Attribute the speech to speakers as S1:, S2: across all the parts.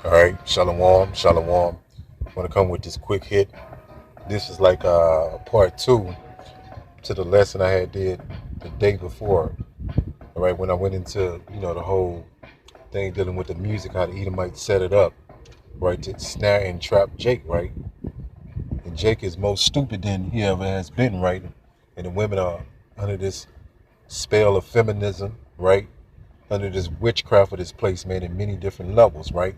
S1: All right, shalom, shalom. I want to come with this quick hit. This is like part two to the lesson I had did the day before. All right, when I went into the whole thing dealing with the music, how the Edomites set it up, right, to snare and trap Jake, right. And Jake is more stupid than he ever has been, right. And the women are under this spell of feminism, right, under this witchcraft of this place, man, in many different levels, right.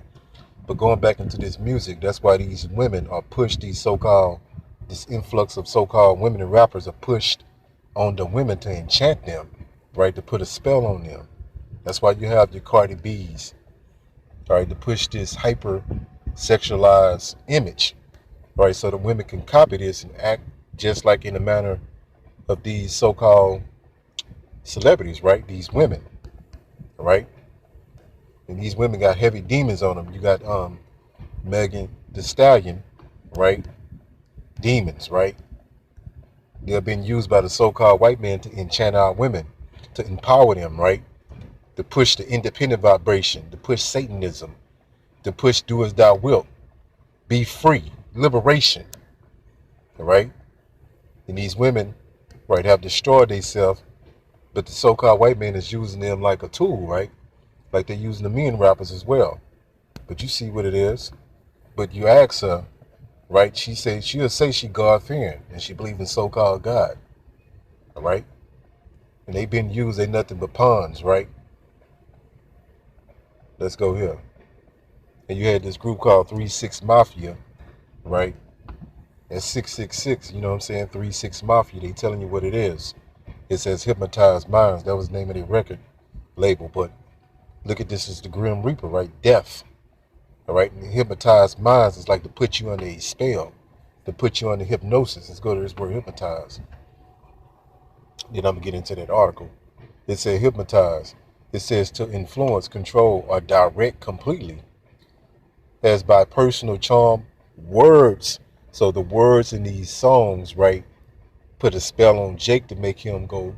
S1: But going back into this music, that's why these women are pushed, this influx of so-called women and rappers are pushed on the women to enchant them, right, to put a spell on them. That's why you have your Cardi B's, right, to push this hyper sexualized image, right, so the women can copy this and act just like in the manner of these so-called celebrities, right, these women, right, and these women got heavy demons on them. You got Megan Thee Stallion, right, demons, right? They're being used by the so-called white men to enchant our women, to empower them, right? To push the independent vibration, to push Satanism, to push do as thou wilt, be free, liberation, right? And these women, right, have destroyed themselves, but the so-called white man is using them like a tool, right? Like they're using the men rappers as well. But you see what it is. But you ask her, right? She'll say she God fearing and she believes in so-called God, all right? And they've been used, they nothing but pawns, right? Let's go here. And you had this group called 3-6 Mafia, right? That's 666, you know what I'm saying? 3-6 Mafia, they telling you what it is. It says Hypnotized Minds. That was the name of their record label. But look at this as the Grim Reaper, right? Death, all right? And Hypnotized Minds is like to put you under a spell, to put you under hypnosis. Let's go to this word hypnotize. Then I'm going to get into that article. It said hypnotize. It says to influence, control, or direct completely, as by personal charm, words. So the words in these songs, right, put a spell on Jake to make him go,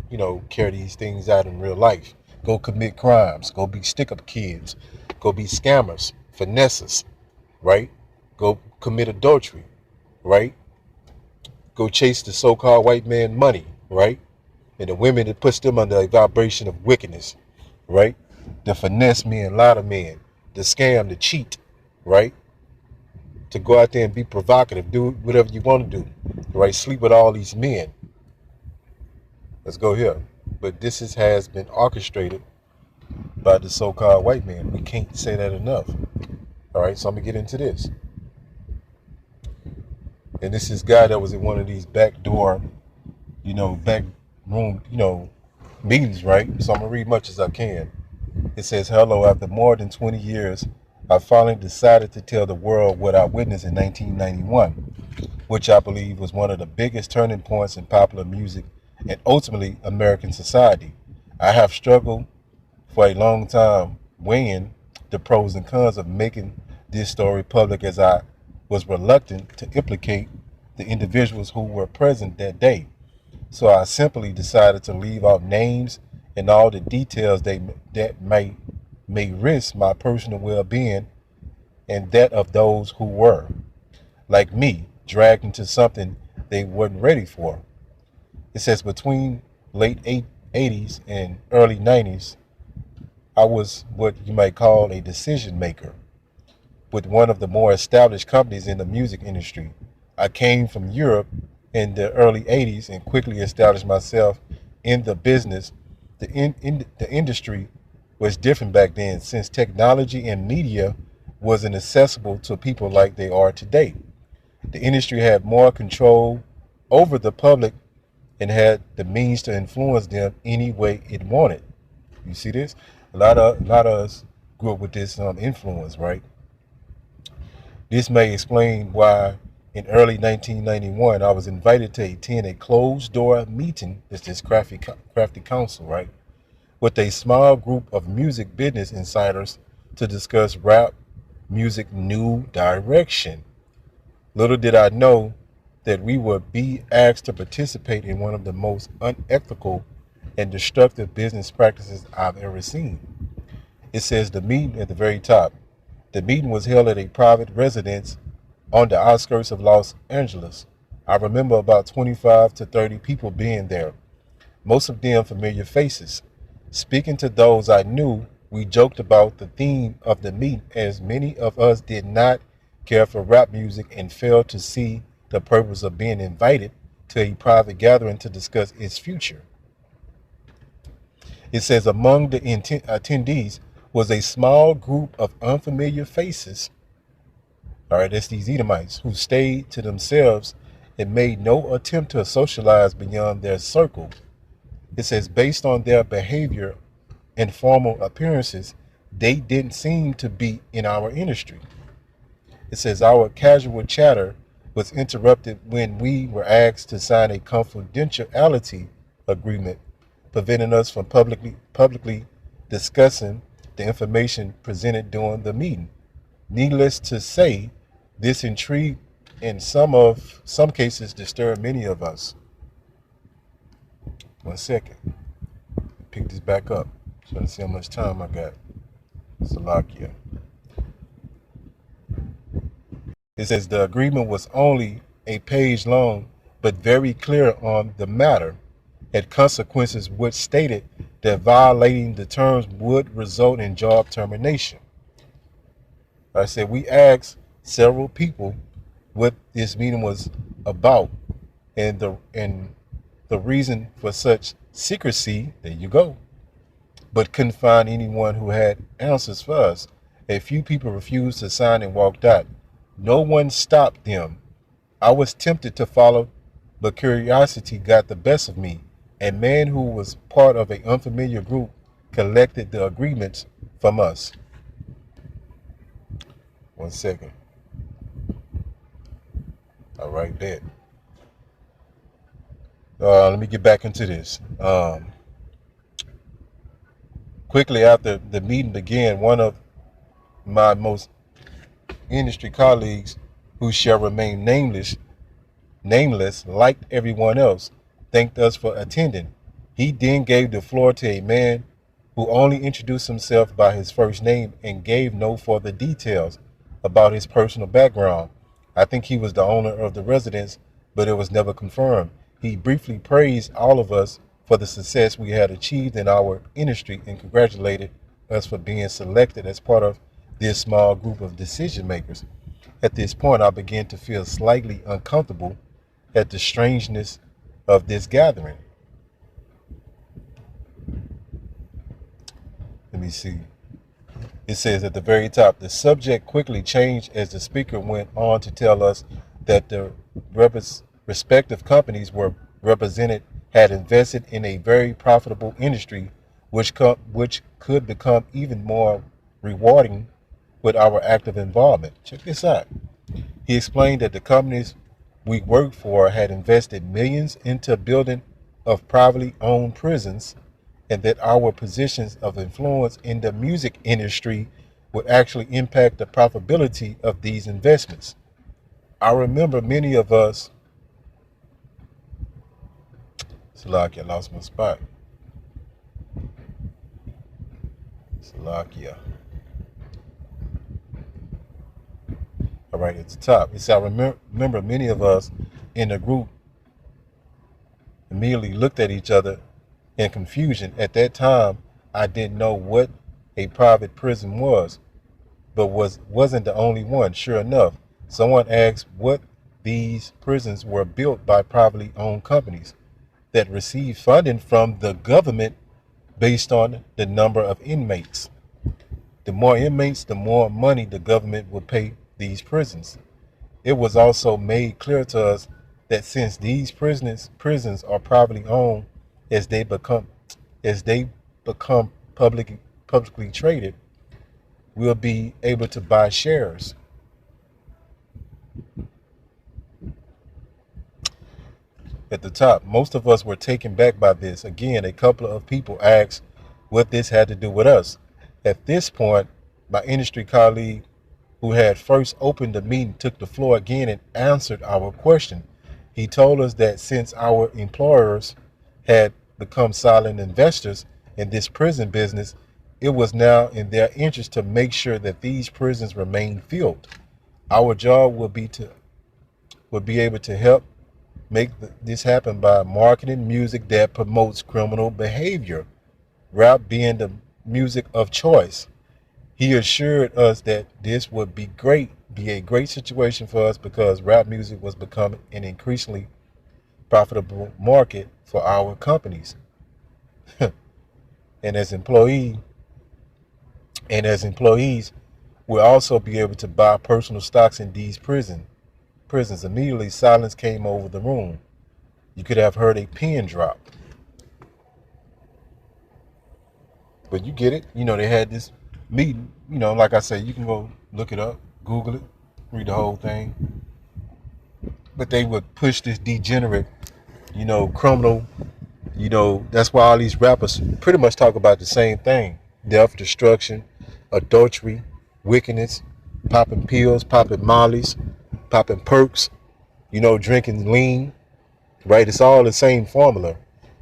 S1: carry these things out in real life. Go commit crimes. Go be stick-up kids. Go be scammers, finesses, right? Go commit adultery, right? Go chase the so-called white man money, right? And the women, it puts them under a vibration of wickedness, right? The finesse men, lie to men, the scam, the cheat, right? To go out there and be provocative, do whatever you want to do, right? Sleep with all these men. Let's go here. But has been orchestrated by the so-called white man. We can't say that enough. All right, so I'm gonna get into this. And this is guy that was in one of these backdoor, back room, meetings, right? So I'm gonna read much as I can. It says, hello, after more than 20 years, I finally decided to tell the world what I witnessed in 1991, which I believe was one of the biggest turning points in popular music and ultimately American society. I have struggled for a long time weighing the pros and cons of making this story public, as I was reluctant to implicate the individuals who were present that day. So I simply decided to leave out names and all the details that may risk my personal well-being and that of those who were, like me, dragged into something they weren't ready for. It says between late 80s and early 90s, I was what you might call a decision maker with one of the more established companies in the music industry. I came from Europe in the early 80s and quickly established myself in the business. The industry was different back then, since technology and media wasn't accessible to people like they are today. The industry had more control over the public and had the means to influence them any way it wanted. You see this? A lot of us grew up with this influence, right? This may explain why in early 1991 I was invited to attend a closed door meeting. It's this crafty council, right? With a small group of music business insiders to discuss rap music new direction. Little did I know that we would be asked to participate in one of the most unethical and destructive business practices I've ever seen. It says the meeting at the very top. The meeting was held at a private residence on the outskirts of Los Angeles. I remember about 25 to 30 people being there, most of them familiar faces. Speaking to those I knew, we joked about the theme of the meeting as many of us did not care for rap music and failed to see the purpose of being invited to a private gathering to discuss its future. It says among the attendees was a small group of unfamiliar faces. All right, that's these Edomites who stayed to themselves and made no attempt to socialize beyond their circle. It says based on their behavior and formal appearances, they didn't seem to be in our industry. It says our casual chatter was interrupted when we were asked to sign a confidentiality agreement, preventing us from publicly discussing the information presented during the meeting. Needless to say, this intrigue in some cases disturbed many of us. 1 second. Pick this back up. Trying to see how much time I got. Salakia. It says the agreement was only a page long, but very clear on the matter, had consequences which stated that violating the terms would result in job termination. I said we asked several people what this meeting was about and the reason for such secrecy. There you go. But couldn't find anyone who had answers for us. A few people refused to sign and walked out. No one stopped them. I was tempted to follow, but curiosity got the best of me. A man who was part of an unfamiliar group collected the agreements from us. 1 second. All right, bet. Let me get back into this. Quickly after the meeting began, one of my most industry colleagues, who shall remain nameless, like everyone else, thanked us for attending. He then gave the floor to a man who only introduced himself by his first name and gave no further details about his personal background. I think he was the owner of the residence, but it was never confirmed. He briefly praised all of us for the success we had achieved in our industry and congratulated us for being selected as part of this small group of decision makers. At this point, I began to feel slightly uncomfortable at the strangeness of this gathering. Let me see. It says at the very top, the subject quickly changed as the speaker went on to tell us that the respective companies were represented had invested in a very profitable industry which could become even more rewarding with our active involvement. Check this out. He explained that the companies we worked for had invested millions into building of privately owned prisons, and that our positions of influence in the music industry would actually impact the profitability of these investments. I remember many of us, Salakia, I lost my spot. Salakia. All right, at the top. It said, I remember many of us in the group immediately looked at each other in confusion. At that time, I didn't know what a private prison was, but wasn't the only one. Sure enough, someone asked what these prisons were built by privately owned companies that received funding from the government based on the number of inmates. The more inmates, the more money the government would pay these prisons. It was also made clear to us that since these prisons are privately owned, as they become publicly traded, we'll be able to buy shares. At the top, most of us were taken back by this. Again, a couple of people asked what this had to do with us. At this point, my industry colleague who had first opened the meeting took the floor again and answered our question. He told us that since our employers had become silent investors in this prison business, it was now in their interest to make sure that these prisons remain filled. Our job would be able to help make this happen by marketing music that promotes criminal behavior, rap being the music of choice. He assured us that this would be a great situation for us because rap music was becoming an increasingly profitable market for our companies. and as employee and as employees, we'll also be able to buy personal stocks in these prisons. Immediately silence came over the room. You could have heard a pin drop. But you get it. They had this meeting. Like I said, you can go look it up, Google it, read the whole thing. But they would push this degenerate, criminal, that's why all these rappers pretty much talk about the same thing. Death, destruction, adultery, wickedness, popping pills, popping mollies, popping perks, drinking lean, right? It's all the same formula.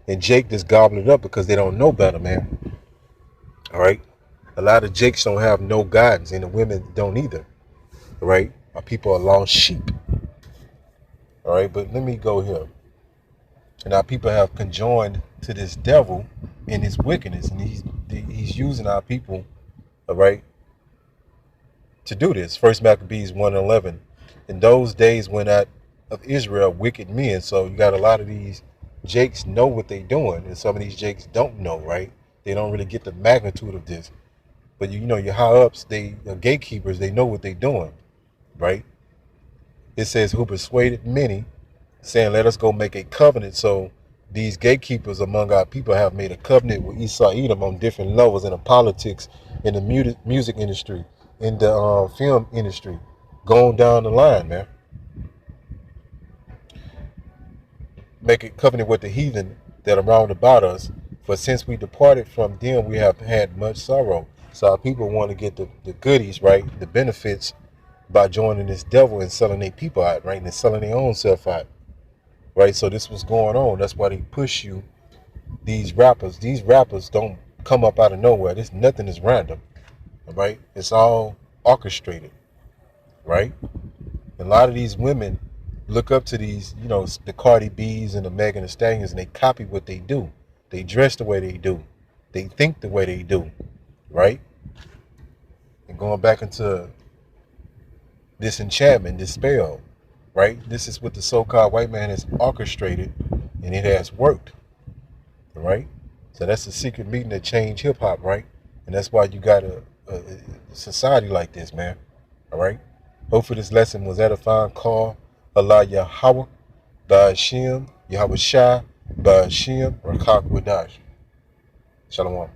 S1: And Jake just gobbled it up because they don't know better, man. All right. A lot of Jakes don't have no guidance, and the women don't either. All right. Our people are lost sheep. All right. But let me go here. And our people have conjoined to this devil in his wickedness, and he's using our people, all right, to do this. First Maccabees 1:11. In those days when out of Israel wicked men. So you got a lot of these Jakes know what they're doing, and some of these Jakes don't know, right? They don't really get the magnitude of this. But your high ups, they are gatekeepers, they know what they're doing, right? It says, who persuaded many, saying, let us go make a covenant. So these gatekeepers among our people have made a covenant with Esau Edom on different levels in the politics, in the music industry, in the film industry, going down the line, man. Make a covenant with the heathen that are round about us. For since we departed from them, we have had much sorrow. So our people want to get the goodies, right? The benefits by joining this devil and selling their people out, right? And selling their own self out, right? So this was going on. That's why they push you. These rappers don't come up out of nowhere. Nothing is random, right? It's all orchestrated, right? And a lot of these women look up to these, the Cardi B's and the Megan Thee Stallions, and they copy what they do. They dress the way they do. They think the way they do, right? And going back into this enchantment, this spell, right? This is what the so-called white man has orchestrated, and it has worked, right? So that's the secret meeting that changed hip-hop, right? And that's why you got a society like this, man, all right? Hopefully this lesson was edifying. Call Allah Yahweh, Ba'ashim, Yahweh Shai, Ba'ashim, Rakak Wadash. Shalom.